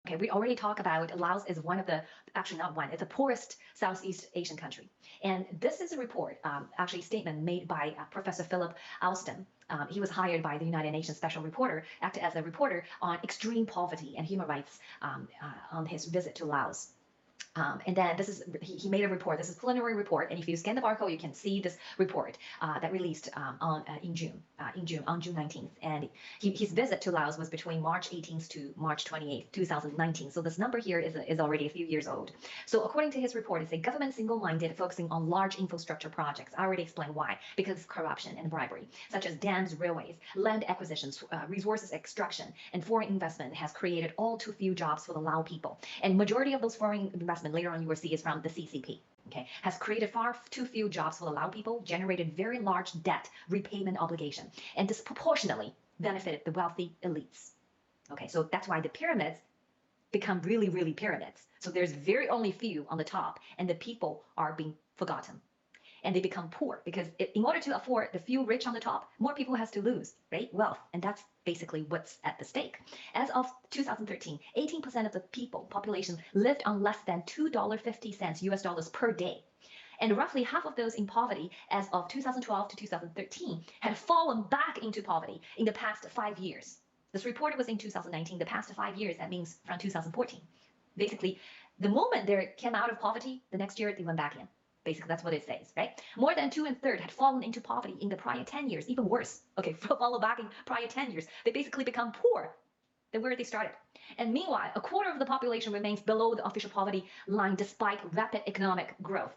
Okay, we already talked about Laos is one of the, actually not one, it's the poorest Southeast Asian country. And this is a report, actually a statement made by Professor Philip Alston. He was hired by the United Nations Special Reporter, acted as a reporter on extreme poverty and human rights on his visit to Laos. And then this is, he made a report. This is a preliminary report, and if you scan the barcode, you can see this report that released in June, on June 19th. And his visit to Laos was between March 18th to March 28th, 2019. So this number here is already a few years old. So according to his report, it's a government single-minded, focusing on large infrastructure projects. I already explained why, because of corruption and bribery, such as dams, railways, land acquisitions, resources extraction, and foreign investment has created all too few jobs for the Lao people. And majority of those foreign investment later on you will see is from the CCP, okay, has created far too few jobs for the Lao people, generated very large debt repayment obligation, and disproportionately benefited the wealthy elites. Okay, so that's why the pyramids become really, really pyramids. So there's very only few on the top, and the people are being forgotten. And they become poor because in order to afford the few rich on the top, more people has to lose, right? Wealth. And that's basically what's at the stake. As of 2013, 18% of the population lived on less than $2.50 US dollars per day. And roughly half of those in poverty as of 2012 to 2013 had fallen back into poverty in the past 5 years. This report was in 2019, the past 5 years, that means from 2014. Basically, the moment they came out of poverty, the next year they went back in. Basically, that's what it says, right? More than 2 1/3 had fallen into poverty in the prior 10 years, even worse. Okay, follow back in prior 10 years. They basically become poor than where they started. And meanwhile, a quarter of the population remains below the official poverty line despite rapid economic growth.